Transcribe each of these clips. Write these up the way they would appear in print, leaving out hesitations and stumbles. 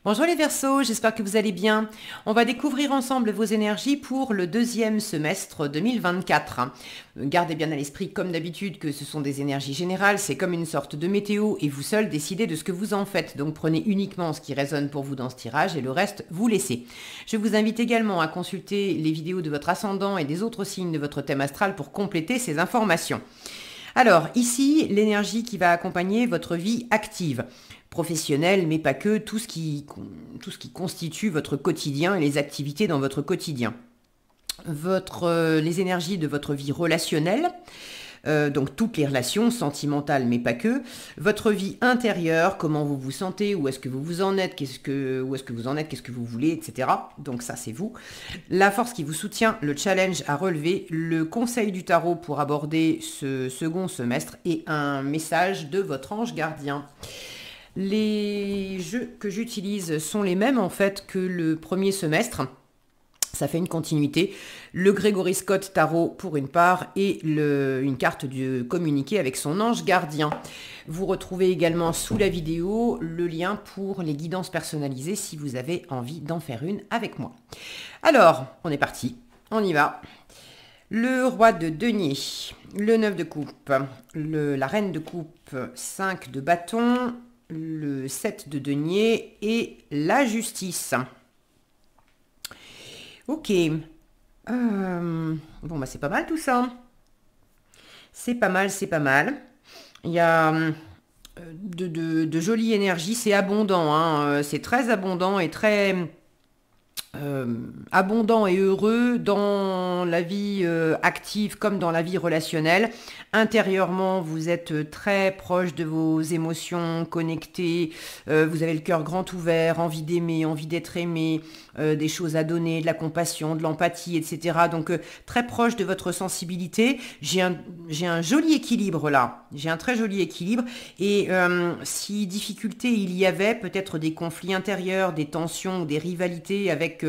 Bonjour les Verseaux, j'espère que vous allez bien. On va découvrir ensemble vos énergies pour le deuxième semestre 2024. Gardez bien à l'esprit, comme d'habitude, que ce sont des énergies générales, c'est comme une sorte de météo et vous seul décidez de ce que vous en faites. Donc prenez uniquement ce qui résonne pour vous dans ce tirage et le reste, vous laissez. Je vous invite également à consulter les vidéos de votre ascendant et des autres signes de votre thème astral pour compléter ces informations. Alors, ici, l'énergie qui va accompagner votre vie active, professionnelle, mais pas que, tout ce qui constitue votre quotidien et les activités dans votre quotidien. Les énergies de votre vie relationnelle, donc toutes les relations sentimentales, mais pas que, votre vie intérieure, comment vous vous sentez, où est-ce que vous en êtes, qu'est-ce que vous voulez, etc. Donc ça, c'est vous. La force qui vous soutient, le challenge à relever, le conseil du tarot pour aborder ce second semestre et un message de votre ange gardien. Les jeux que j'utilise sont les mêmes en fait que le premier semestre. Ça fait une continuité. Le Gregory Scott Tarot pour une part et une carte du communiqué avec son ange gardien. Vous retrouvez également sous la vidéo le lien pour les guidances personnalisées si vous avez envie d'en faire une avec moi. Alors, on est parti, on y va. Le roi de denier, le 9 de coupe, la reine de coupe, 5 de bâton, le 7 de denier et la justice. Ok. Bon, bah c'est pas mal tout ça. C'est pas mal, c'est pas mal. Il y a de jolies énergies. C'est abondant, hein. C'est très abondant et très abondant et heureux dans la vie active comme dans la vie relationnelle. Intérieurement, vous êtes très proche de vos émotions, connectés, vous avez le cœur grand ouvert, envie d'aimer, envie d'être aimé, des choses à donner, de la compassion, de l'empathie, etc. Donc très proche de votre sensibilité. J'ai un joli équilibre là, j'ai un très joli équilibre et si difficulté il y avait, peut-être des conflits intérieurs, des tensions, des rivalités avec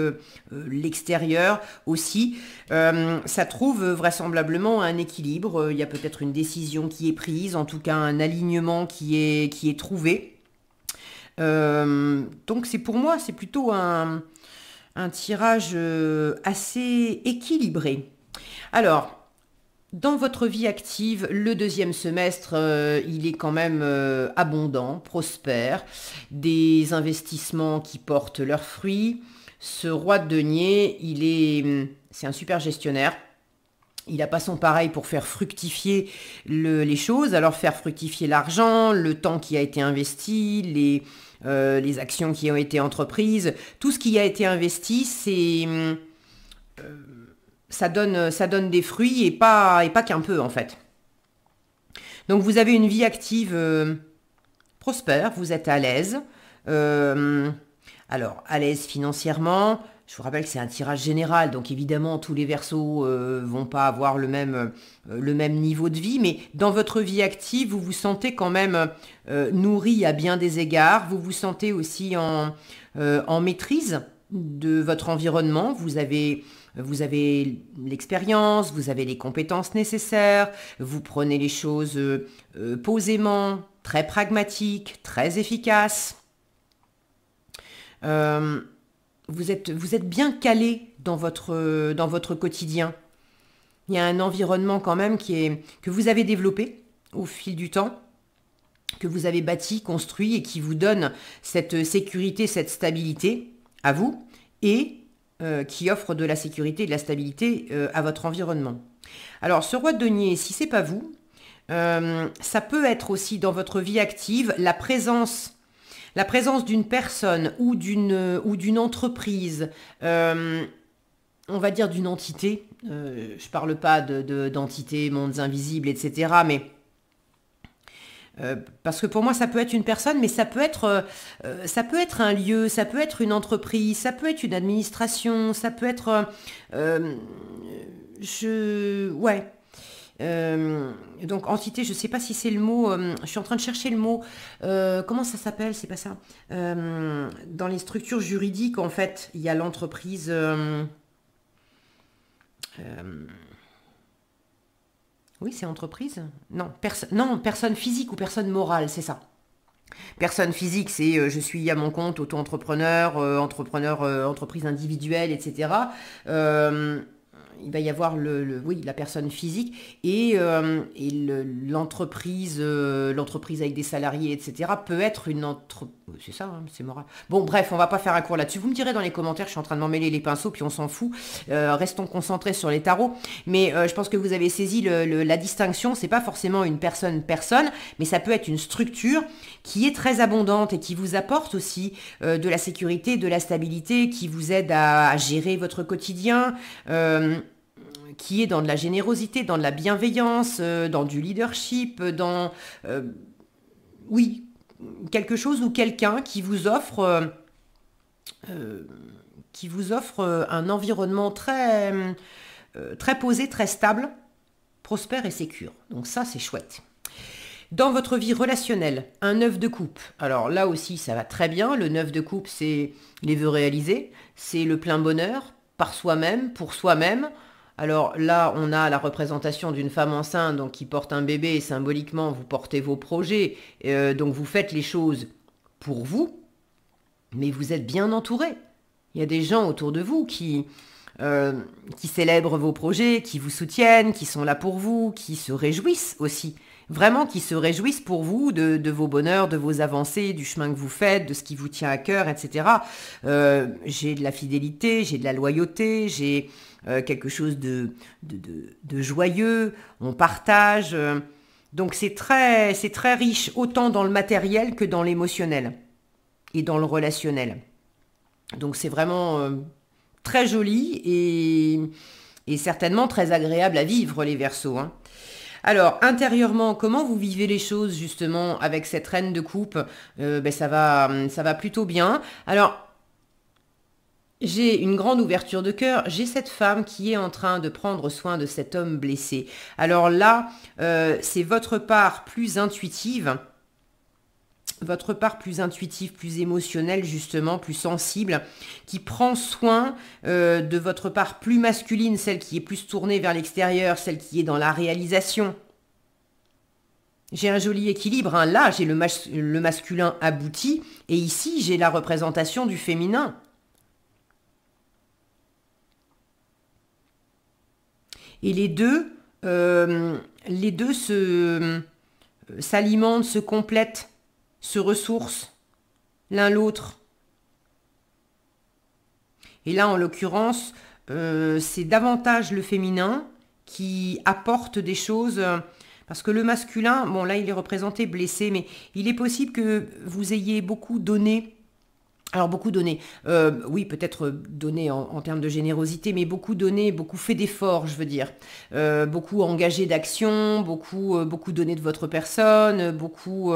l'extérieur aussi, ça trouve vraisemblablement un équilibre. Il y a peut-être une décision qui est prise, en tout cas un alignement qui est trouvé. Donc c'est pour moi, c'est plutôt un tirage assez équilibré. Alors, dans votre vie active, le deuxième semestre, il est quand même abondant, prospère, des investissements qui portent leurs fruits. Ce roi de denier, c'est un super gestionnaire. Il n'a pas son pareil pour faire fructifier les choses. Alors faire fructifier l'argent, le temps qui a été investi, les actions qui ont été entreprises, tout ce qui a été investi, ça donne des fruits et pas qu'un peu en fait. Donc vous avez une vie active prospère, vous êtes à l'aise. Alors, à l'aise financièrement, je vous rappelle que c'est un tirage général, donc évidemment, tous les Verseaux vont pas avoir le même niveau de vie, mais dans votre vie active, vous vous sentez quand même nourri à bien des égards, vous vous sentez aussi en maîtrise de votre environnement, vous avez l'expérience, vous avez les compétences nécessaires, vous prenez les choses posément, très pragmatique, très efficace. Vous êtes bien calé dans votre quotidien. Il y a un environnement quand même que vous avez développé au fil du temps, que vous avez bâti, construit et qui vous donne cette sécurité, cette stabilité à vous et qui offre de la sécurité et de la stabilité à votre environnement. Alors ce roi de denier, si c'est pas vous, ça peut être aussi dans votre vie active la présence d'une personne ou d'une entreprise, on va dire d'une entité, je parle pas d'entités, mondes invisibles, etc., mais parce que pour moi ça peut être une personne, mais ça peut être un lieu, ça peut être une entreprise, ça peut être une administration, ça peut être... ouais. Donc entité, je sais pas si c'est le mot, je suis en train de chercher le mot, comment ça s'appelle, c'est pas ça. Dans les structures juridiques, en fait, il y a l'entreprise, oui c'est entreprise, non, personne physique ou personne morale, c'est ça. Personne physique, c'est je suis à mon compte, auto-entrepreneur, entreprise individuelle, etc. Euh, il va y avoir oui, la personne physique l'entreprise avec des salariés, etc. peut être une entreprise. C'est ça, hein, c'est moral. Bon, bref, on va pas faire un cours là-dessus. Vous me direz dans les commentaires, je suis en train de m'emmêler les pinceaux, puis on s'en fout. Restons concentrés sur les tarots. Mais je pense que vous avez saisi la distinction. C'est pas forcément une personne, mais ça peut être une structure qui est très abondante et qui vous apporte aussi de la sécurité, de la stabilité, qui vous aide à gérer votre quotidien. Qui est dans de la générosité, dans de la bienveillance, dans du leadership, oui, quelque chose ou quelqu'un qui vous offre un environnement très posé, très stable, prospère et sécure. Donc ça, c'est chouette. Dans votre vie relationnelle, un 9 de coupe. Alors là aussi, ça va très bien. Le 9 de coupe, c'est les vœux réalisés, c'est le plein bonheur, par soi-même, pour soi-même. Alors là, on a la représentation d'une femme enceinte donc qui porte un bébé et symboliquement, vous portez vos projets. Donc vous faites les choses pour vous, mais vous êtes bien entouré. Il y a des gens autour de vous qui célèbrent vos projets, qui vous soutiennent, qui sont là pour vous, qui se réjouissent aussi. Vraiment qui se réjouissent pour vous de vos bonheurs, de vos avancées, du chemin que vous faites, de ce qui vous tient à cœur, etc. J'ai de la fidélité, j'ai de la loyauté, j'ai quelque chose de joyeux, on partage. Donc c'est très riche, autant dans le matériel que dans l'émotionnel et dans le relationnel. Donc c'est vraiment très joli et certainement très agréable à vivre, les Verseaux, hein. Alors, intérieurement, comment vous vivez les choses justement avec cette reine de coupe? Ça va plutôt bien. Alors, j'ai une grande ouverture de cœur. J'ai cette femme qui est en train de prendre soin de cet homme blessé. Alors là, c'est votre part plus intuitive. Votre part plus intuitive, plus émotionnelle justement, plus sensible, qui prend soin de votre part plus masculine, celle qui est plus tournée vers l'extérieur, celle qui est dans la réalisation. J'ai un joli équilibre, hein. Là j'ai le masculin abouti, et ici j'ai la représentation du féminin. Et les deux s'alimentent, se complètent, se ressourcent l'un l'autre. Et là, en l'occurrence, c'est davantage le féminin qui apporte des choses, parce que le masculin, bon là il est représenté blessé, mais il est possible que vous ayez beaucoup donné. Alors beaucoup donné, oui peut-être donné en termes de générosité, mais beaucoup donné, beaucoup fait d'efforts, je veux dire, beaucoup engagé d'action, beaucoup donné de votre personne, beaucoup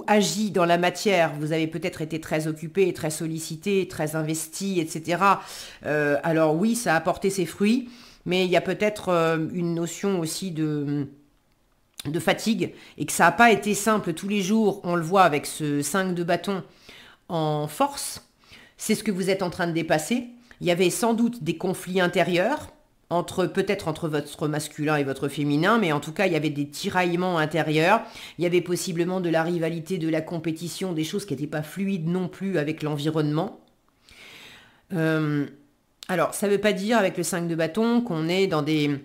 agi dans la matière. Vous avez peut-être été très occupé, très sollicité, très investi, etc. Alors oui, ça a apporté ses fruits, mais il y a peut-être une notion aussi de fatigue et que ça n'a pas été simple tous les jours. On le voit avec ce 5 de bâton en force. C'est ce que vous êtes en train de dépasser. Il y avait sans doute des conflits intérieurs, peut-être entre votre masculin et votre féminin, mais en tout cas, il y avait des tiraillements intérieurs. Il y avait possiblement de la rivalité, de la compétition, des choses qui n'étaient pas fluides non plus avec l'environnement. Alors, ça ne veut pas dire avec le 5 de bâton qu'on est dans des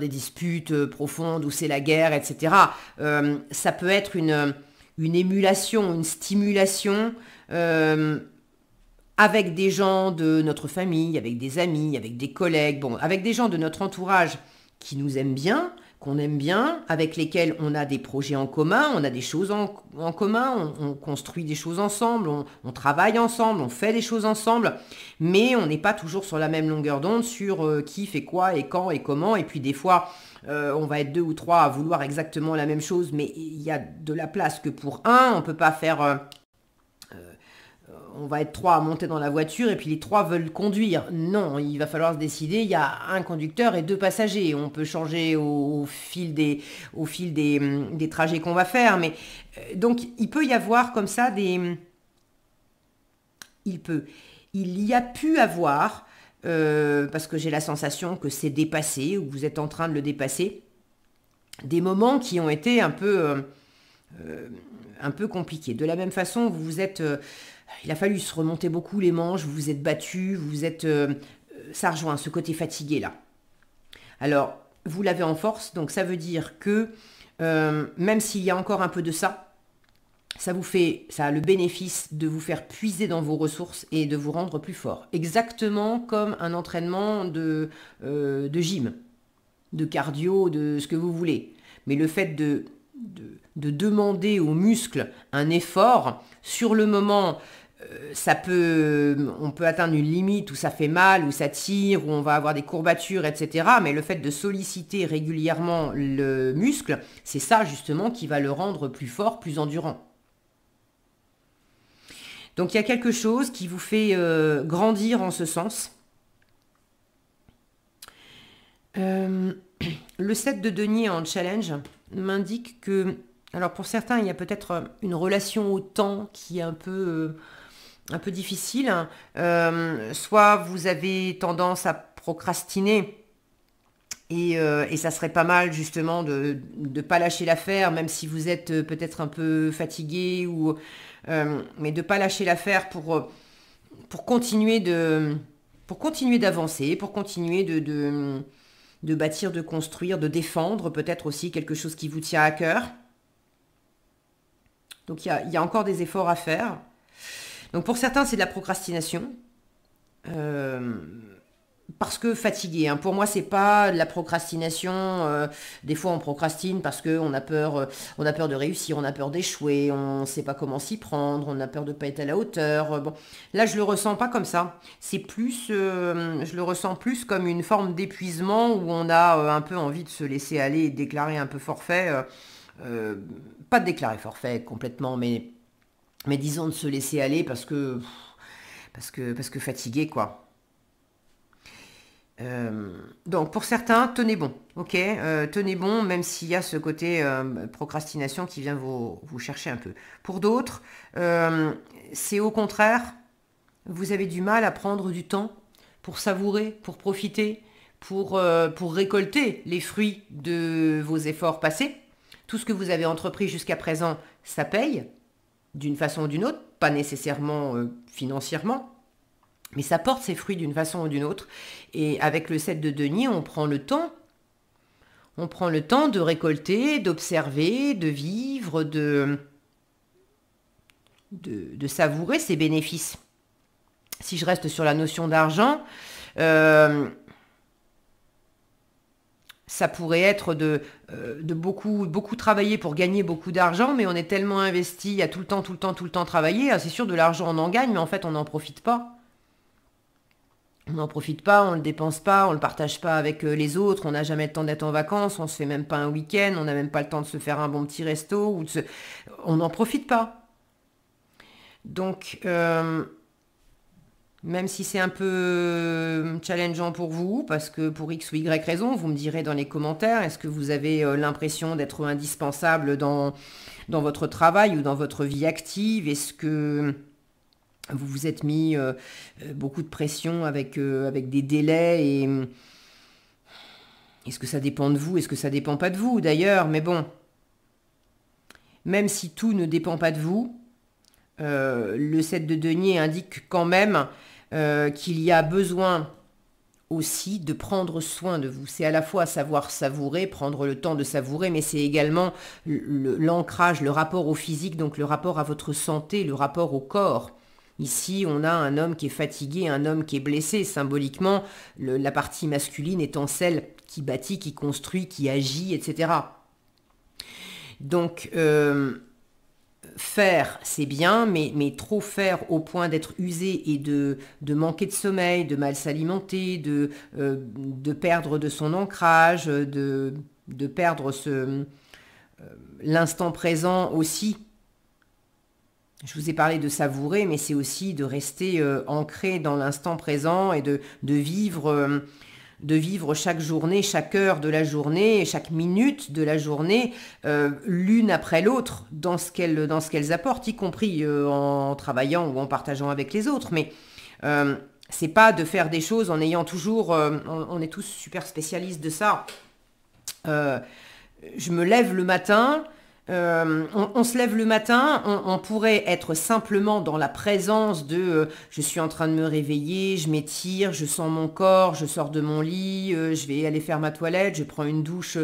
disputes profondes où c'est la guerre, etc. Ça peut être une émulation, une stimulation avec des gens de notre famille, avec des amis, avec des collègues, bon, avec des gens de notre entourage qui nous aiment bien, qu'on aime bien, avec lesquels on a des projets en commun, on a des choses en commun, on construit des choses ensemble, on travaille ensemble, on fait des choses ensemble, mais on n'est pas toujours sur la même longueur d'onde sur qui fait quoi et quand et comment, et puis des fois on va être 2 ou 3 à vouloir exactement la même chose, mais il y a de la place que pour un, on peut pas faire... on va être 3 à monter dans la voiture et puis les 3 veulent conduire. Non, il va falloir se décider. Il y a un conducteur et 2 passagers. On peut changer au fil des trajets qu'on va faire. Mais donc, il peut y avoir comme ça il y a pu avoir, parce que j'ai la sensation que c'est dépassé ou vous êtes en train de le dépasser, des moments qui ont été un peu compliqués. De la même façon, il a fallu se remonter beaucoup les manches, vous vous êtes battu, ça rejoint ce côté fatigué là. Alors, vous l'avez en force, donc ça veut dire que même s'il y a encore un peu de ça, ça a le bénéfice de vous faire puiser dans vos ressources et de vous rendre plus fort. Exactement comme un entraînement de gym, de cardio, de ce que vous voulez. Mais le fait de demander aux muscles un effort, sur le moment, on peut atteindre une limite où ça fait mal, où ça tire, où on va avoir des courbatures, etc. Mais le fait de solliciter régulièrement le muscle, c'est ça justement qui va le rendre plus fort, plus endurant. Donc il y a quelque chose qui vous fait grandir en ce sens. Le 7 de denier en challenge m'indique que, alors pour certains, il y a peut-être une relation au temps qui est un peu difficile. Soit vous avez tendance à procrastiner et ça serait pas mal justement de ne pas lâcher l'affaire, même si vous êtes peut-être un peu fatigué, mais de ne pas lâcher l'affaire pour continuer d'avancer, pour continuer de bâtir, de construire, de défendre peut-être aussi quelque chose qui vous tient à cœur. Donc il y a encore des efforts à faire. Donc pour certains, c'est de la procrastination. Parce que fatigué. Hein. Pour moi, c'est pas de la procrastination. Des fois, on procrastine parce qu'on a peur de réussir, on a peur d'échouer, on ne sait pas comment s'y prendre, on a peur de ne pas être à la hauteur. Bon, là, je le ressens pas comme ça. C'est plus, je le ressens plus comme une forme d'épuisement où on a un peu envie de se laisser aller et de déclarer un peu forfait. Pas de déclarer forfait complètement, mais disons de se laisser aller parce que fatigué, quoi. Donc pour certains, tenez bon, ok, tenez bon, même s'il y a ce côté procrastination qui vient vous chercher un peu. Pour d'autres, c'est au contraire, vous avez du mal à prendre du temps pour savourer, pour profiter, pour récolter les fruits de vos efforts passés. Tout ce que vous avez entrepris jusqu'à présent, ça paye, d'une façon ou d'une autre, pas nécessairement financièrement, mais ça porte ses fruits d'une façon ou d'une autre. Et avec le 7 de denier, on prend le temps de récolter, d'observer, de vivre, de savourer ces bénéfices. Si je reste sur la notion d'argent, ça pourrait être de beaucoup travailler pour gagner beaucoup d'argent, mais on est tellement investi à tout le temps travailler. C'est sûr, de l'argent on en gagne, mais en fait on n'en profite pas. On n'en profite pas, on ne le dépense pas, on ne le partage pas avec les autres, on n'a jamais le temps d'être en vacances, on ne se fait même pas un week-end, on n'a même pas le temps de se faire un bon petit resto, on n'en profite pas. Donc, même si c'est un peu challengeant pour vous, parce que pour X ou Y raison, vous me direz dans les commentaires, est-ce que vous avez l'impression d'être indispensable dans votre travail ou dans votre vie active? Est-ce que vous vous êtes mis beaucoup de pression avec des délais et est-ce que ça dépend de vous? Est-ce que ça dépend pas de vous d'ailleurs? Mais bon, même si tout ne dépend pas de vous, le 7 de denier indique quand même qu'il y a besoin aussi de prendre soin de vous. C'est à la fois savoir savourer, prendre le temps de savourer, mais c'est également l'ancrage, le rapport au physique, donc le rapport à votre santé, le rapport au corps. Ici, on a un homme qui est fatigué, un homme qui est blessé. Symboliquement, la partie masculine étant celle qui bâtit, qui construit, qui agit, etc. Donc, faire, c'est bien, mais trop faire au point d'être usé et de manquer de sommeil, de mal s'alimenter, de perdre de son ancrage, de perdre l'instant présent aussi. Je vous ai parlé de savourer, mais c'est aussi de rester ancré dans l'instant présent et de vivre chaque journée, chaque heure de la journée, chaque minute de la journée, l'une après l'autre, dans ce qu'elles apportent, y compris en travaillant ou en partageant avec les autres. Mais c'est pas de faire des choses en ayant toujours... on est tous super spécialistes de ça. je me lève le matin, on se lève le matin, on pourrait être simplement dans la présence de je suis en train de me réveiller, je m'étire, je sens mon corps, je sors de mon lit, je vais aller faire ma toilette, je prends une douche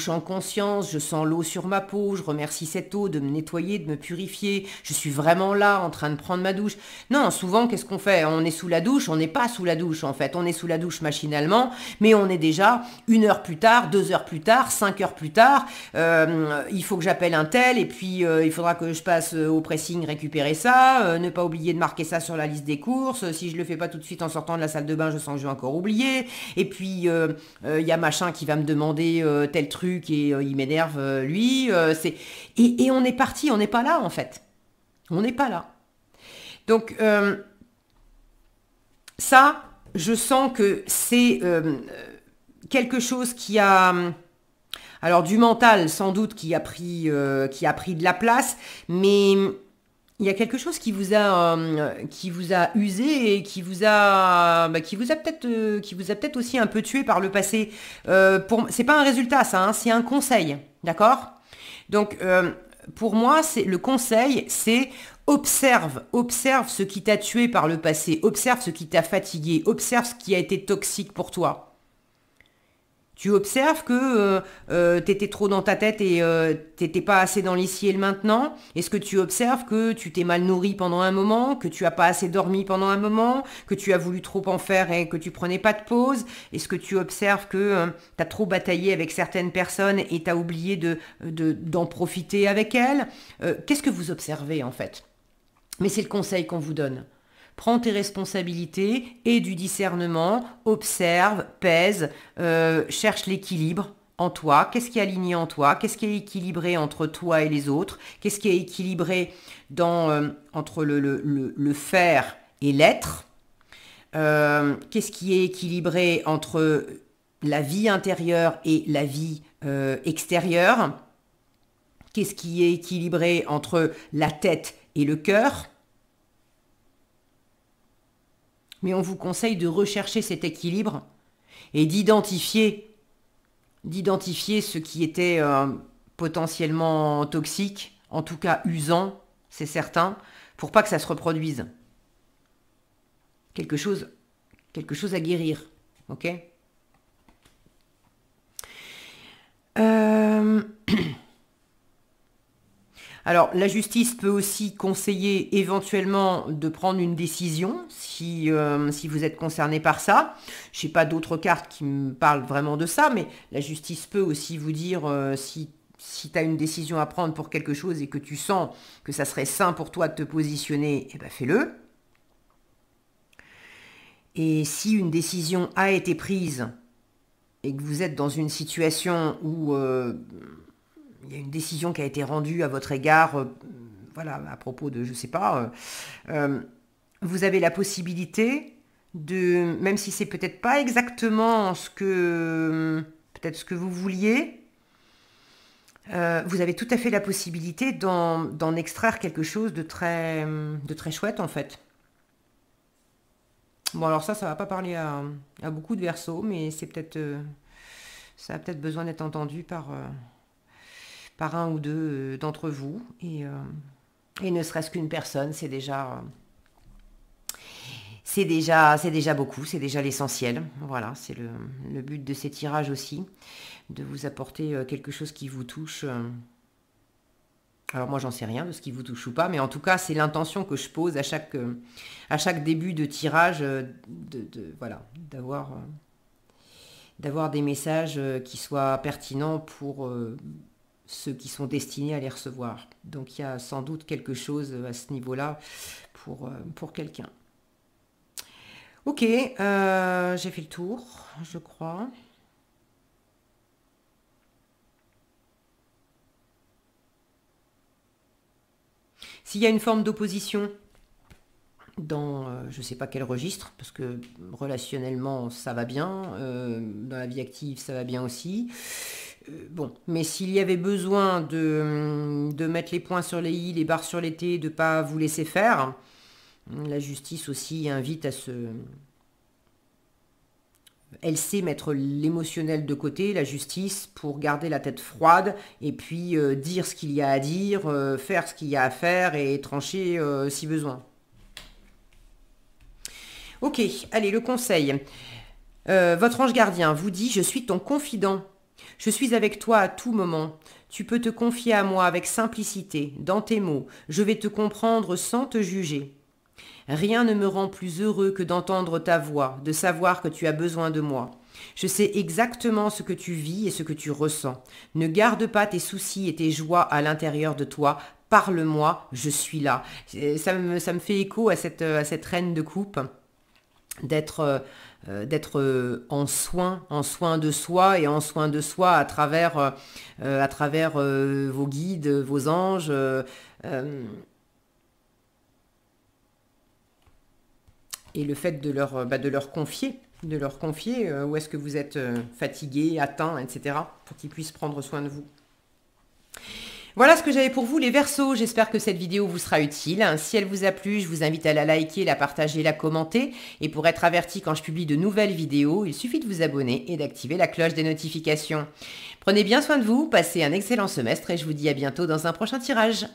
en conscience, je sens l'eau sur ma peau, je remercie cette eau de me nettoyer, de me purifier, je suis vraiment là en train de prendre ma douche. Non, souvent qu'est-ce qu'on fait? On est sous la douche, on n'est pas sous la douche en fait, on est sous la douche machinalement, mais on est déjà 1 heure plus tard, 2 heures plus tard, 5 heures plus tard, il faut que j'appelle un tel et puis il faudra que je passe au pressing récupérer ça, ne pas oublier de marquer ça sur la liste des courses, si je le fais pas tout de suite en sortant de la salle de bain, je sens que je vais encore oublier, et puis il y a machin qui va me demander tel truc et il m'énerve lui, et on est parti, on n'est pas là en fait, on n'est pas là. Donc ça, je sens que c'est quelque chose qui a... Alors du mental, sans doute, qui a pris de la place, mais il y a quelque chose qui vous a usé et qui vous a peut-être aussi un peu tué par le passé. C'est pas un résultat, ça, hein, c'est un conseil, d'accord? Donc pour moi, le conseil, c'est observe ce qui t'a tué par le passé, observe ce qui t'a fatigué, observe ce qui a été toxique pour toi. Tu observes que t'étais trop dans ta tête et t'étais pas assez dans l'ici et le maintenant. Est-ce que tu observes que tu t'es mal nourri pendant un moment, que tu as pas assez dormi pendant un moment, que tu as voulu trop en faire et que tu prenais pas de pause? Est-ce que tu observes que tu as trop bataillé avec certaines personnes et tu as oublié d'en profiter avec elles? Qu'est-ce que vous observez en fait? Mais c'est le conseil qu'on vous donne. Prends tes responsabilités et du discernement, observe, pèse, cherche l'équilibre en toi. Qu'est-ce qui est aligné en toi? Qu'est-ce qui est équilibré entre toi et les autres? Qu'est-ce qui est équilibré entre le faire et l'être? Qu'est-ce qui est équilibré entre la vie intérieure et la vie extérieure? Qu'est-ce qui est équilibré entre la tête et le cœur? Mais on vous conseille de rechercher cet équilibre et d'identifier ce qui était potentiellement toxique, en tout cas usant, c'est certain, pour pas que ça se reproduise. Quelque chose à guérir, ok? Alors, la justice peut aussi conseiller éventuellement de prendre une décision si vous êtes concerné par ça. Je n'ai pas d'autres cartes qui me parlent vraiment de ça, mais la justice peut aussi vous dire si tu as une décision à prendre pour quelque chose et que tu sens que ça serait sain pour toi de te positionner, eh ben fais-le. Et si une décision a été prise et que vous êtes dans une situation où... il y a une décision qui a été rendue à votre égard, voilà, à propos de, je sais pas, vous avez la possibilité de, même si c'est peut-être pas exactement peut-être ce que vous vouliez, vous avez tout à fait la possibilité d'en extraire quelque chose de très chouette en fait. Bon alors ça va pas parler à beaucoup de Verseaux, mais c'est peut-être, ça a peut-être besoin d'être entendu par un ou deux d'entre vous, et ne serait-ce qu'une personne, c'est déjà beaucoup, c'est déjà l'essentiel. Voilà, c'est le but de ces tirages aussi, de vous apporter quelque chose qui vous touche. Alors moi j'en sais rien de ce qui vous touche ou pas, mais en tout cas c'est l'intention que je pose à chaque début de tirage, voilà, d'avoir des messages qui soient pertinents pour ceux qui sont destinés à les recevoir. Donc il y a sans doute quelque chose à ce niveau-là pour quelqu'un. Ok, j'ai fait le tour, je crois. S'il y a une forme d'opposition dans je ne sais pas quel registre, parce que relationnellement ça va bien, dans la vie active ça va bien aussi, bon, mais s'il y avait besoin de mettre les points sur les i, les barres sur les t, de ne pas vous laisser faire, la justice aussi invite elle sait mettre l'émotionnel de côté, la justice, pour garder la tête froide et puis dire ce qu'il y a à dire, faire ce qu'il y a à faire et trancher si besoin. Ok, allez, le conseil. Votre ange gardien vous dit « Je suis ton confident. Je suis avec toi à tout moment. Tu peux te confier à moi avec simplicité, dans tes mots. Je vais te comprendre sans te juger. Rien ne me rend plus heureux que d'entendre ta voix, de savoir que tu as besoin de moi. Je sais exactement ce que tu vis et ce que tu ressens. Ne garde pas tes soucis et tes joies à l'intérieur de toi. Parle-moi, je suis là. » Ça me fait écho à cette reine de coupe, d'être en soin de soi et en soin de soi à travers vos guides, vos anges. Et le fait de leur confier, où est-ce que vous êtes fatigué, atteint, etc., pour qu'ils puissent prendre soin de vous. Voilà ce que j'avais pour vous les Verseaux, j'espère que cette vidéo vous sera utile. Si elle vous a plu, je vous invite à la liker, la partager, la commenter. Et pour être averti quand je publie de nouvelles vidéos, il suffit de vous abonner et d'activer la cloche des notifications. Prenez bien soin de vous, passez un excellent semestre et je vous dis à bientôt dans un prochain tirage.